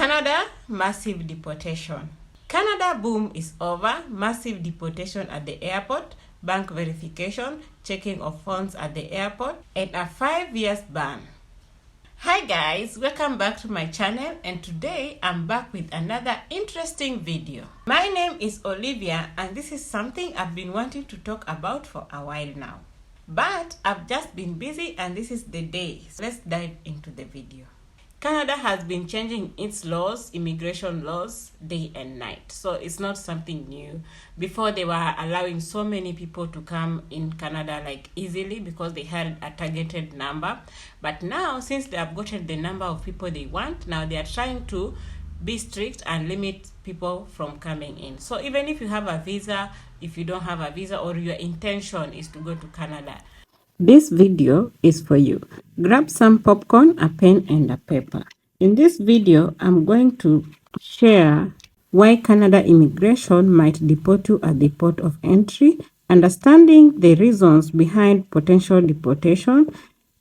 Canada, massive deportation. Canada boom is over. Massive deportation at the airport, bank verification, checking of phones at the airport, and a 5 years ban. Hi guys, welcome back to my channel, and today I'm back with another interesting video. My name is Olivia and this is something I've been wanting to talk about for a while now. But I've just been busy and this is the day. So let's dive into the video. Canada has been changing its laws, immigration laws, day and night. So it's not something new. Before they were allowing so many people to come in Canada like easily because they had a targeted number. But now, since they have gotten the number of people they want, now they are trying to be strict and limit people from coming in. So even if you have a visa, if you don't have a visa, or your intention is to go to Canada, this video is for you. Grab some popcorn, a pen and a paper. In this video, I'm going to share why Canada immigration might deport you at the port of entry. Understanding the reasons behind potential deportation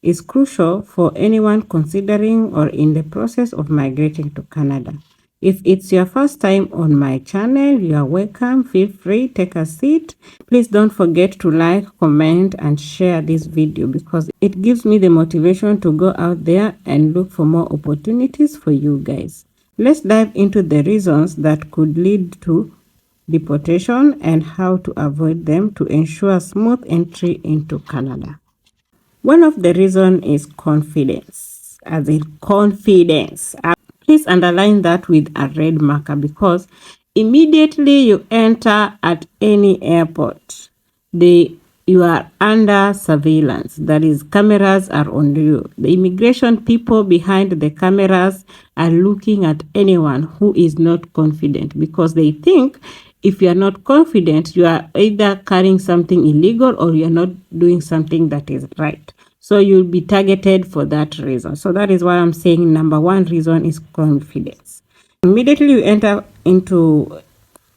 is crucial for anyone considering or in the process of migrating to Canada. If it's your first time on my channel, you are welcome. Feel free, take a seat. Please don't forget to like, comment, and share this video because it gives me the motivation to go out there and look for more opportunities for you guys. Let's dive into the reasons that could lead to deportation and how to avoid them to ensure smooth entry into Canada. One of the reasons is confidence, as in confidence. Please underline that with a red marker because immediately you enter at any airport, you are under surveillance. That is, cameras are on you. The immigration people behind the cameras are looking at anyone who is not confident because they think if you are not confident, you are either carrying something illegal or you are not doing something that is right. So you'll be targeted for that reason. So that is why I'm saying number one reason is confidence. Immediately you enter into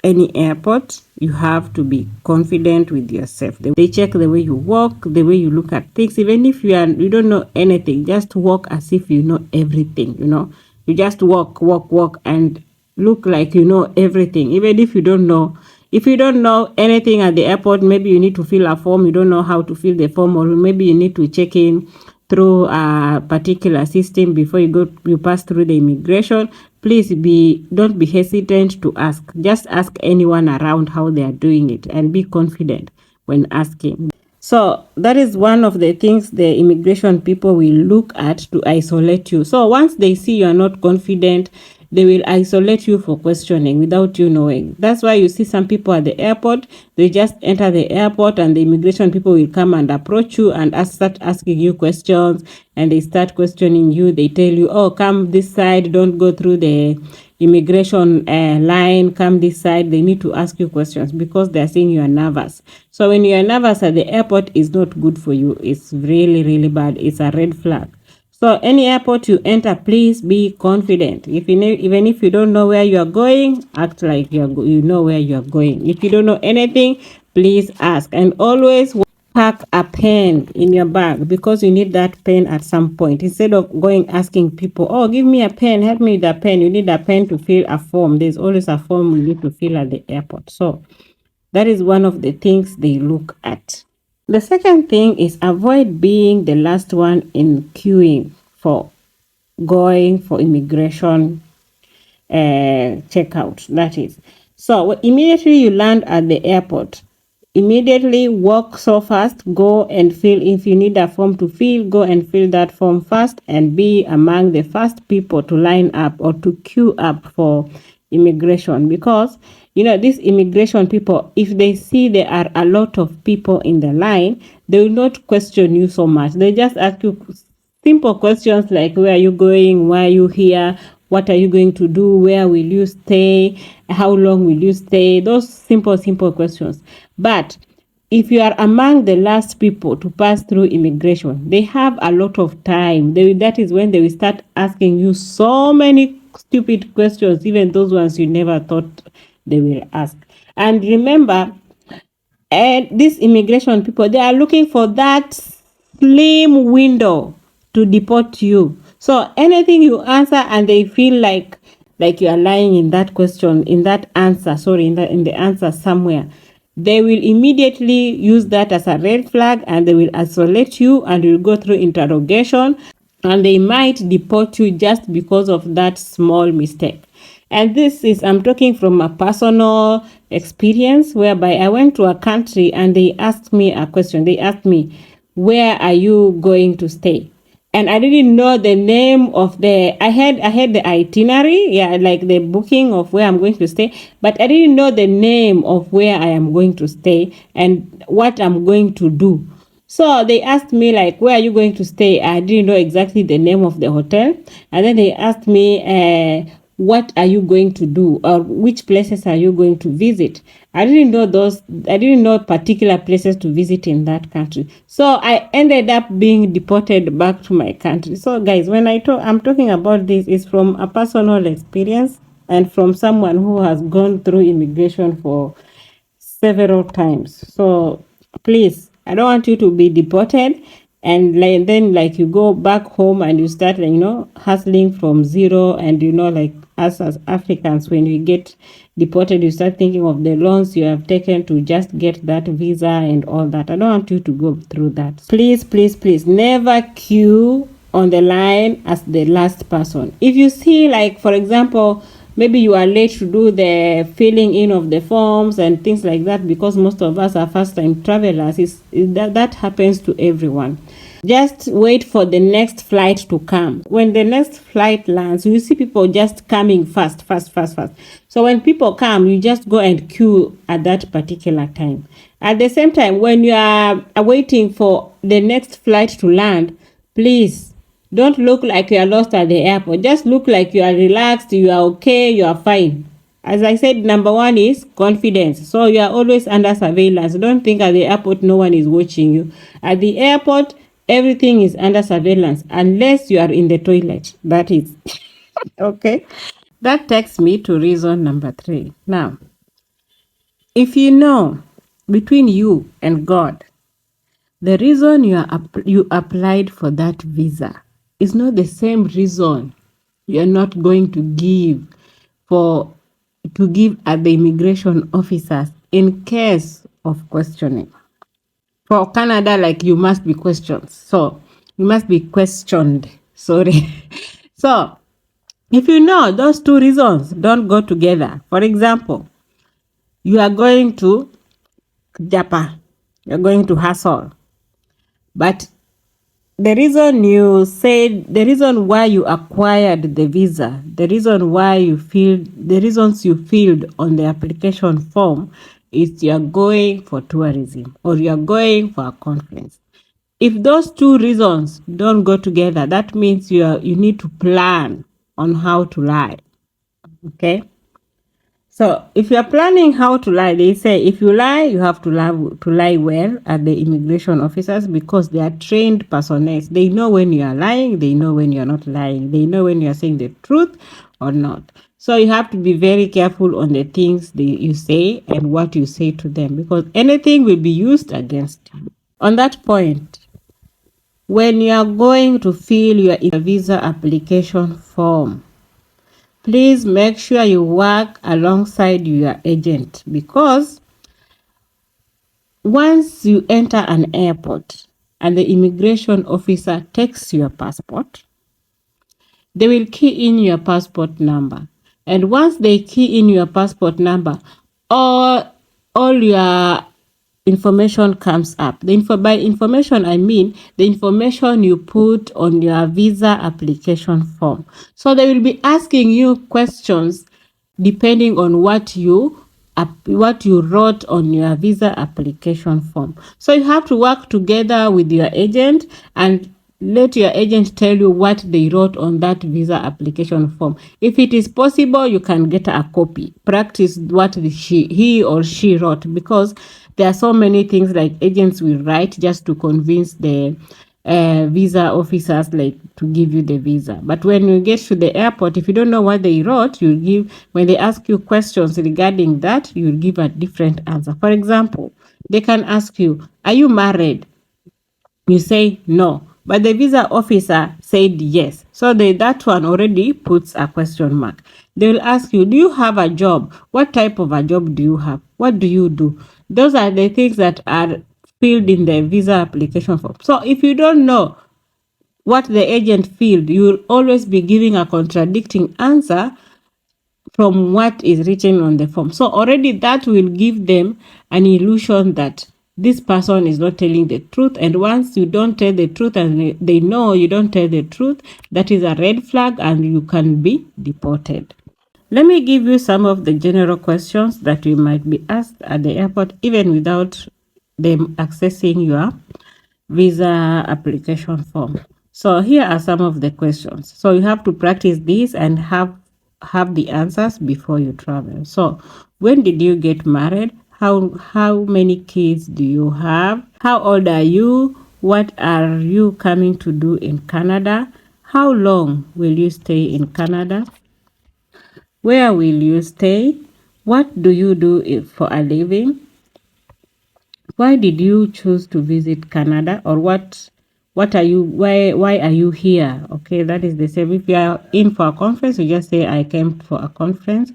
any airport, you have to be confident with yourself. They check the way you walk, the way you look at things. Even if you don't know anything, just walk as if you know everything, You just walk and look like you know everything. Even if you don't know. If you don't know anything at the airport, maybe you need to fill a form, you don't know how to fill the form, or maybe you need to check in through a particular system before you pass through the immigration. Please don't be hesitant to ask. Just ask anyone around how they are doing it and be confident when asking. So that is one of the things the immigration people will look at to isolate you. So once they see you are not confident, they will isolate you for questioning without you knowing. That's why you see some people at the airport, they just enter the airport and the immigration people will come and approach you and start asking you questions, and they start questioning you. They tell you, oh, come this side, don't go through the immigration line, come this side. They need to ask you questions because they're saying you are nervous. So when you are nervous at the airport, it's not good for you. It's really, really bad. It's a red flag. So any airport you enter, please be confident. Even if you don't know where you are going, act like you know where you are going. If you don't know anything, please ask. And always pack a pen in your bag because you need that pen at some point. Instead of asking people, oh, give me a pen, help me with a pen. You need a pen to fill a form. There's always a form you need to fill at the airport. So that is one of the things they look at. The second thing is avoid being the last one in queuing for going for immigration checkout. That is. So immediately you land at the airport, immediately walk so fast, go and fill. If you need a form to fill, go and fill that form fast and be among the first people to line up or to queue up for immigration because these immigration people, if they see there are a lot of people in the line, they will not question you so much. They just ask you simple questions like, where are you going, why are you here, what are you going to do, where will you stay, how long will you stay, those simple questions. But if you are among the last people to pass through immigration, they have a lot of time. That is when they will start asking you so many stupid questions, even those ones you never thought they will ask. And remember, these immigration people, they are looking for that slim window to deport you. So anything you answer and they feel like like you are lying in that question, in that answer, sorry, in the answer somewhere, they will immediately use that as a red flag, and they will isolate you, and you will go through interrogation, and they might deport you just because of that small mistake. And this is, I'm talking from a personal experience, whereby I went to a country and they asked me a question. They asked me, where are you going to stay? And I didn't know the name of I had the itinerary, yeah, like the booking of where I'm going to stay, but I didn't know the name of where I am going to stay and what I'm going to do. So they asked me, like, where are you going to stay? I didn't know exactly the name of the hotel. And then they asked me, what are you going to do, or which places are you going to visit? I didn't know particular places to visit in that country. So I ended up being deported back to my country. So guys, when I'm talking about this, is from a personal experience and from someone who has gone through immigration for several times. So please, I don't want you to be deported, and then like you go back home and you start, hustling from zero. And like us as Africans, when we get deported, you start thinking of the loans you have taken to just get that visa and all that. I don't want you to go through that. Please, please, please, never queue on the line as the last person. If you see, like, for example, maybe you are late to do the filling in of the forms and things like that, because most of us are first time travelers. That happens to everyone. Just wait for the next flight to come. When the next flight lands, you see people just coming fast. So when people come, you just go and queue at that particular time. At the same time, when you are waiting for the next flight to land, please don't look like you are lost at the airport. Just look like you are relaxed, you are okay, you are fine. As I said, number one is confidence. So you are always under surveillance. Don't think at the airport no one is watching you. At the airport, everything is under surveillance unless you are in the toilet. That is. Okay. That takes me to reason number 3. Now, if you know between you and God, the reason you applied for that visa is not the same reason you are not going to give at the immigration officers in case of questioning. For Canada, like, you must be questioned. So you must be questioned. Sorry. So if you know those two reasons don't go together, for example, you are going to Japan, you're going to hustle, but the reason why you acquired the visa, the reasons you filled on the application form is you are going for tourism or you are going for a conference. If those two reasons don't go together, that means you need to plan on how to lie. Okay? So if you are planning how to lie, they say if you lie, you have to lie well at the immigration officers, because they are trained personnel. They know when you are lying, they know when you are not lying, they know when you are saying the truth or not. So you have to be very careful on the things you say and what you say to them, because anything will be used against you. On that point, when you are going to fill your visa application form, please make sure you work alongside your agent, because once you enter an airport and the immigration officer takes your passport, they will key in your passport number. And once they key in your passport number, all your information comes up. By information, I mean the information you put on your visa application form. So they will be asking you questions depending on what you wrote on your visa application form. So you have to work together with your agent and let your agent tell you what they wrote on that visa application form. If it is possible, you can get a copy. Practice what he or she wrote, because there are so many things like agents will write just to convince the visa officers, like, to give you the visa. But when you get to the airport, if you don't know what they wrote, when they ask you questions regarding that, you'll give a different answer. For example, they can ask you, are you married? You say no, but the visa officer said yes. So that one already puts a question mark. They will ask you, do you have a job? What type of a job do you have? What do you do? Those are the things that are filled in the visa application form. So if you don't know what the agent filled, you will always be giving a contradicting answer from what is written on the form. So already that will give them an illusion that this person is not telling the truth. And once you don't tell the truth and they know you don't tell the truth, that is a red flag and you can be deported. Let me give you some of the general questions that you might be asked at the airport, even without them accessing your visa application form. So here are some of the questions. So you have to practice this and have the answers before you travel. So when did you get married? How many kids do you have? How old are you? What are you coming to do in Canada? How long will you stay in Canada? Where will you stay? What do you do for a living? Why did you choose to visit Canada, or what are you, why are you here? Okay, that is the same. If you are in for a conference, you just say I came for a conference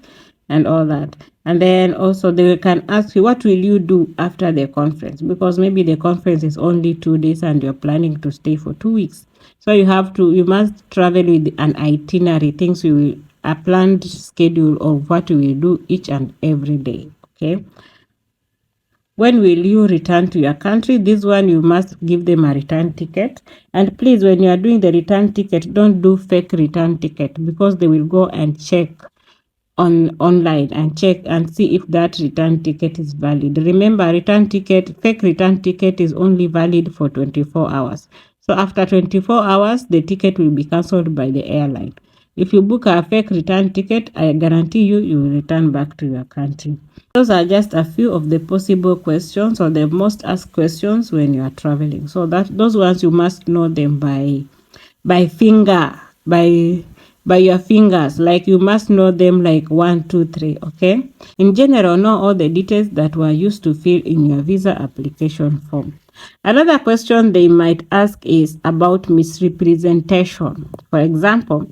and all that. And then also they can ask you, what will you do after the conference? Because maybe the conference is only 2 days and you're planning to stay for 2 weeks. So you must travel with an itinerary, things you will, a planned schedule of what you will do each and every day. Okay. When will you return to your country? This one, you must give them a return ticket. And please, when you are doing the return ticket, don't do fake return ticket, because they will go and check online and check and see if that return ticket is valid. Remember, fake return ticket is only valid for 24 hours. So after 24 hours, the ticket will be cancelled by the airline. If you book a fake return ticket, I guarantee you will return back to your country. Those are just a few of the possible questions, or the most asked questions when you are traveling. So those ones you must know them by your fingers. Like you must know them like 1, 2, 3. Okay. In general, know all the details that were used to fill in your visa application form. Another question they might ask is about misrepresentation. For example,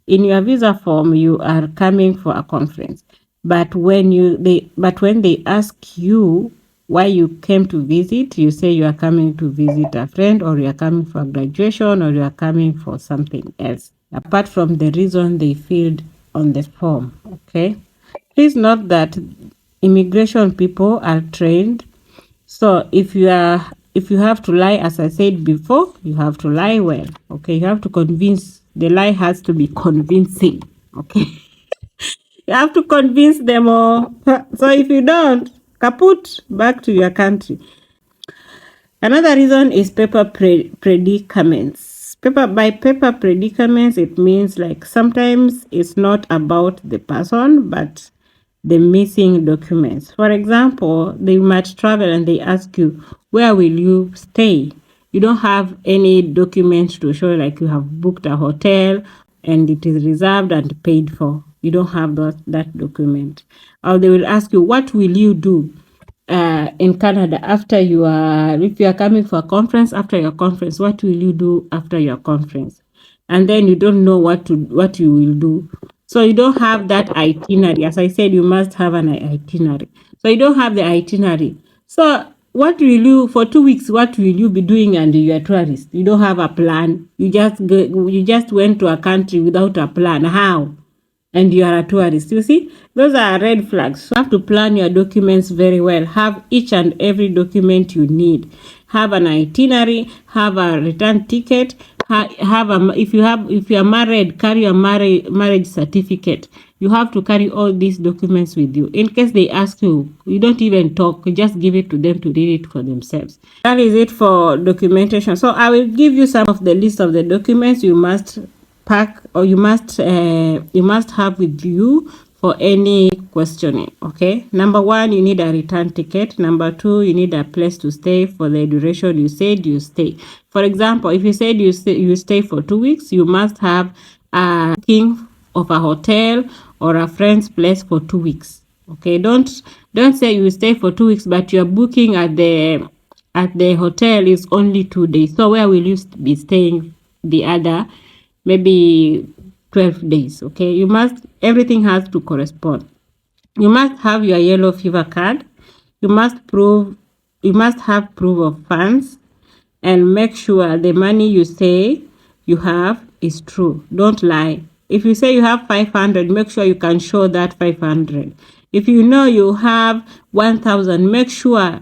in your visa form, you are coming for a conference, but when they ask you why you came to visit, you say you are coming to visit a friend, or you are coming for graduation, or you are coming for something else, apart from the reason they filled on the form. Okay. Please note that immigration people are trained. So if you have to lie, as I said before, you have to lie well. Okay, you have to convince. The lie has to be convincing. Okay, you have to convince them all. So if you don't, kaput, back to your country. Another reason is paper predicaments. Paper predicaments, it means like sometimes it's not about the person, but the missing documents. For example, they might travel and they ask you, where will you stay? You don't have any documents to show, like you have booked a hotel and it is reserved and paid for. You don't have that document. Or they will ask you, what will you do in Canada after if you are coming for a conference, after your conference, what will you do after your conference? And then you don't know what you will do. So you don't have that itinerary. As I said, you must have an itinerary. So you don't have the itinerary. So what will you, for 2 weeks, what will you be doing? And you are a tourist. You don't have a plan. You just went to a country without a plan. How? And you are a tourist. You see, those are red flags. So you have to plan your documents very well. Have each and every document you need. Have an itinerary. Have a return ticket. If you are married, carry a marriage certificate. You have to carry all these documents with you. In case they ask you, you don't even talk. You just give it to them to read it for themselves. That is it for documentation. So I will give you some of the list of the documents you must pack, or you must have with you for any questioning. Okay, number 1, you need a return ticket. Number 2, you need a place to stay for the duration you said you stay. For example, if you said you stay for 2 weeks, you must have a booking of a hotel or a friend's place for 2 weeks. Okay, don't say you stay for 2 weeks, but you're booking at the at the hotel is only 2 days. So where will you be staying the other maybe 12 days? Okay, everything has to correspond. You must have your yellow fever card. You must have proof of funds, and make sure the money you say you have is true. Don't lie. If you say you have 500, make sure you can show that 500. If you know you have 1,000, make sure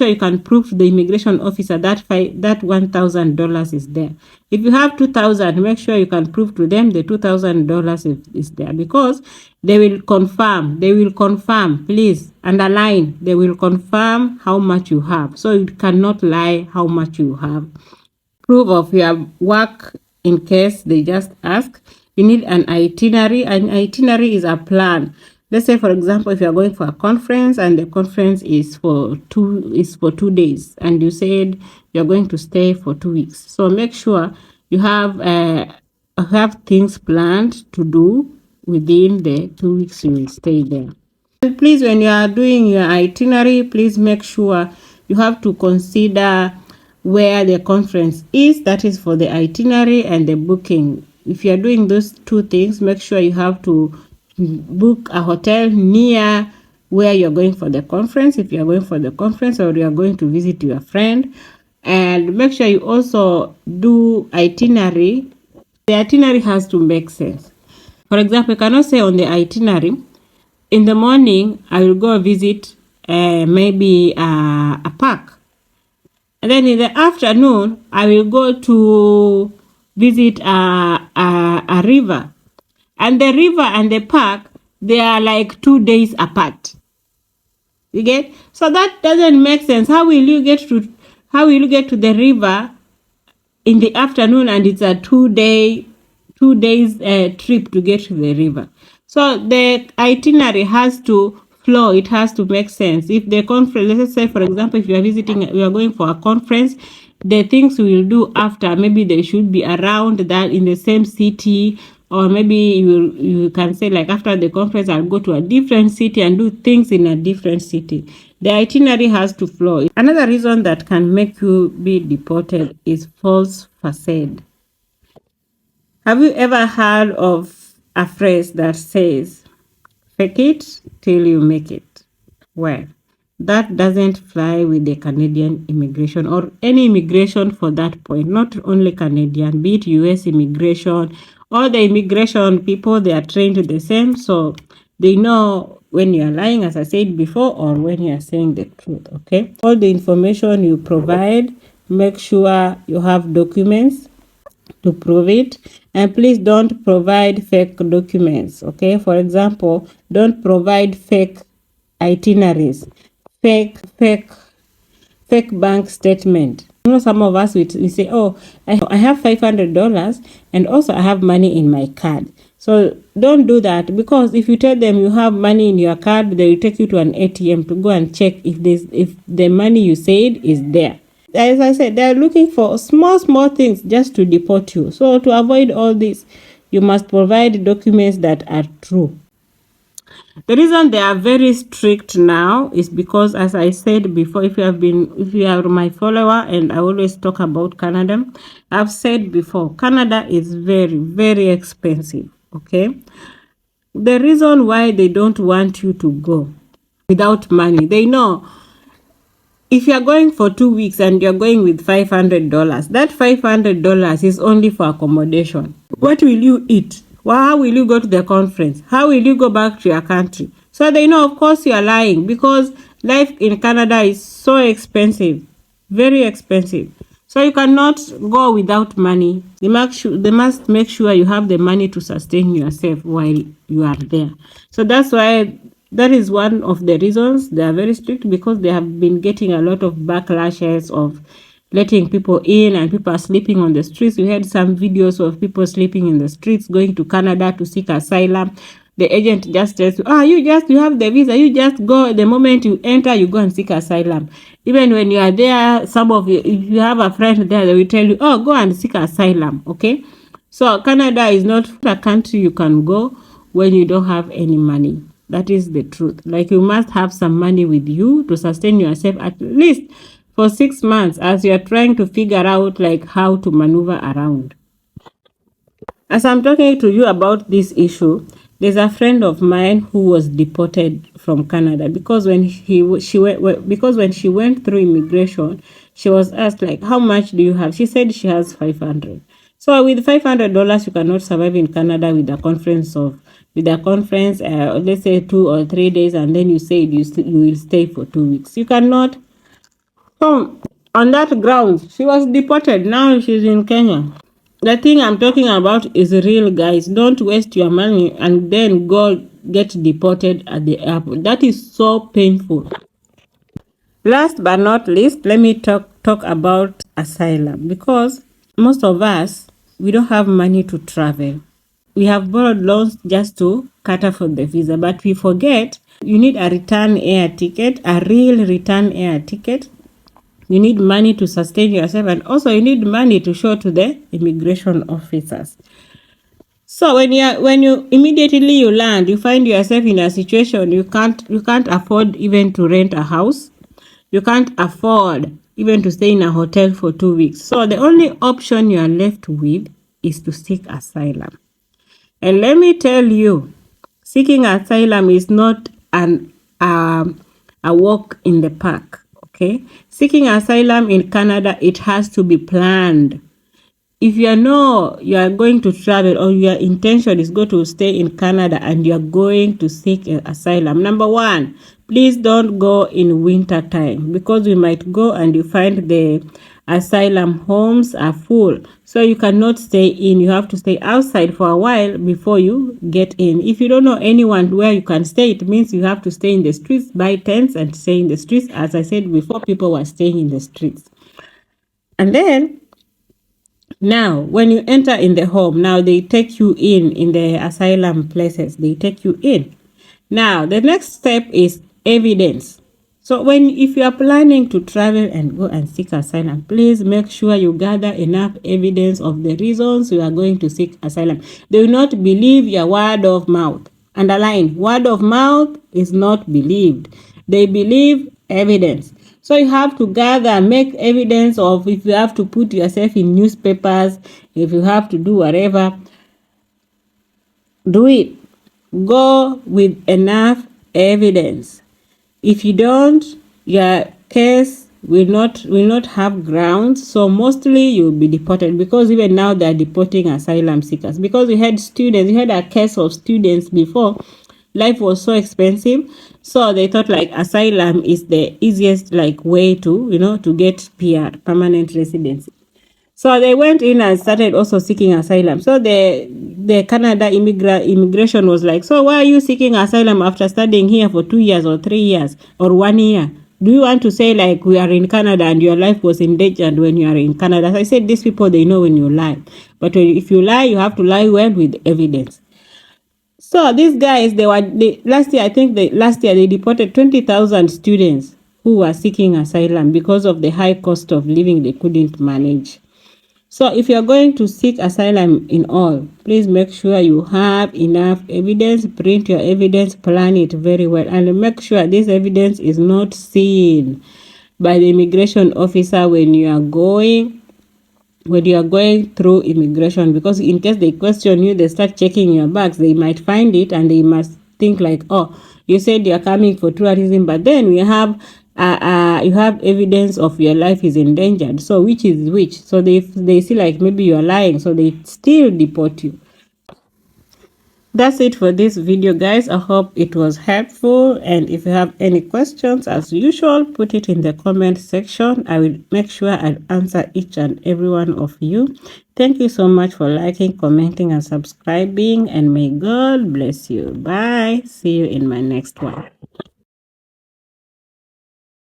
you can prove to the immigration officer that $1,000 is there. If you have 2,000, make sure you can prove to them the $2,000 is there, because they will confirm. Please underline, they will confirm how much you have. So you cannot lie how much you have. Proof of your work in case they just ask. You need an itinerary. An itinerary is a plan. Let's say, for example, if you are going for a conference and the conference is for 2 days, and you said you're going to stay for 2 weeks. So make sure you have things planned to do within the 2 weeks you will stay there. And please, when you are doing your itinerary, please make sure you have to consider where the conference is. That is for the itinerary and the booking. If you are doing those two things, make sure you have to book a hotel near where you're going for the conference, if you're going for the conference, or you're going to visit your friend. And make sure you also do itinerary. The itinerary has to make sense. For example, you cannot say on the itinerary, in the morning I will go visit maybe a park, and then in the afternoon I will go to visit a river. And the river and the park, they are like 2 days apart. You get? So that doesn't make sense. How will you get to the river in the afternoon, and it's a 2 days trip to get to the river? So the itinerary has to flow. It has to make sense. If the conference, let's say for example, if you are going for a conference, the things we will do after, maybe they should be around that in the same city, or maybe you can say, like, after the conference I'll go to a different city and do things in a different city. The itinerary has to flow. Another reason that can make you be deported is false facade. Have you ever heard of a phrase that says, fake it till you make it? Well, that doesn't fly with the Canadian immigration, or any immigration for that point, not only Canadian, be it US immigration. All the immigration people, they are trained the same, so they know when you are lying, as I said before, or when you are saying the truth. Okay, all the information you provide, make sure you have documents to prove it. And please don't provide fake documents. Okay, for example, don't provide fake itineraries, fake bank statement. You know, some of us we say, oh, I have $500 and also I have money in my card. So don't do that, because if you tell them you have money in your card, they will take you to an ATM to go and check if the money you said is there. As I said, they are looking for small things just to deport you. So to avoid all this, you must provide documents that are true. The reason they are very strict now is because, as I said before, if you are my follower and I always talk about Canada, I've said before, Canada is very, very expensive. Okay, the reason why they don't want you to go without money, they know if you're going for 2 weeks and you're going with $500, that $500 is only for accommodation. What will you eat? How will you go to the conference? How will you go back to your country? So they know, of course, you are lying, because life in Canada is so expensive, very expensive. So you cannot go without money. They must make sure you have the money to sustain yourself while you are there. So that is one of the reasons they are very strict, because they have been getting a lot of backlashes of letting people in, and people are sleeping on the streets. We had some videos of people sleeping in the streets going to Canada to seek asylum. The agent just tells you, you have the visa, you just go. The moment you enter, you go and seek asylum. Even when you are there, some of you, if you have a friend there, they will tell you, go and seek asylum. Okay, so Canada is not a country you can go when you don't have any money. That is the truth. Like, you must have some money with you to sustain yourself, at least for 6 months as you are trying to figure out like how to maneuver around. As I'm talking to you about this issue, there's a friend of mine who was deported from Canada because when she went through immigration, she was asked like, how much do you have? She said she has 500. So with $500, you cannot survive in Canada with a conference, let's say 2 or 3 days, and then you said you will stay for 2 weeks. You cannot. So on that ground, she was deported. Now she's in Kenya. The thing I'm talking about is real, guys. Don't waste your money and then go get deported at the airport. That is so painful. Last but not least, let me talk about asylum, because most of us, we don't have money to travel. We have borrowed loans just to cater for the visa, but we forget you need a return air ticket, a real return air ticket. You need money to sustain yourself, and also you need money to show to the immigration officers. So when you immediately you land, you find yourself in a situation you can't afford even to rent a house. You can't afford even to stay in a hotel for 2 weeks. So the only option you are left with is to seek asylum. And let me tell you, seeking asylum is not a walk in the park. Okay, seeking asylum in Canada, it has to be planned. If you know you are going to travel or your intention is go to stay in Canada and you are going to seek asylum, number one, please don't go in winter time, because we might go and you find the asylum homes are full, so you cannot stay in. You have to stay outside for a while before you get in. If you don't know anyone where you can stay, it means you have to stay in the streets, buy tents and stay in the streets. As I said before, people were staying in the streets. And then now, when you enter in the home, now they take you in the asylum places. They take you in. Now, the next step is evidence. So if you are planning to travel and go and seek asylum, please make sure you gather enough evidence of the reasons you are going to seek asylum. Do not believe your word of mouth. Underline, word of mouth is not believed. They believe evidence. So you have to gather, make evidence of, if you have to put yourself in newspapers, if you have to do whatever, do it. Go with enough evidence. If you don't, your case will not have grounds. So mostly you'll be deported, because even now they're deporting asylum seekers. Because we had a case of students before. Life was so expensive, so they thought like asylum is the easiest like way to get PR, permanent residency. So they went in and started also seeking asylum. So the Canada immigration was like, so why are you seeking asylum after studying here for 2 years or 3 years or 1 year? Do you want to say like we are in Canada and your life was endangered when you are in Canada? So I said, these people, they know when you lie. But if you lie, you have to lie well with evidence. So these guys, last year they deported 20,000 students who were seeking asylum because of the high cost of living they couldn't manage. So if you're going to seek asylum in all, please make sure you have enough evidence, print your evidence, plan it very well, and make sure this evidence is not seen by the immigration officer when you are going through immigration, because in case they question you, they start checking your bags, they might find it and they must think like, oh, you said you're coming for tourism, but then you have evidence of your life is endangered. So which is which? So they see like maybe you're lying, so they still deport you. That's it for this video, guys. I hope it was helpful, and if you have any questions, as usual, put it in the comment section. I will make sure I answer each and every one of you. Thank you so much for liking, commenting, and subscribing, and may God bless you. Bye. See you in my next one.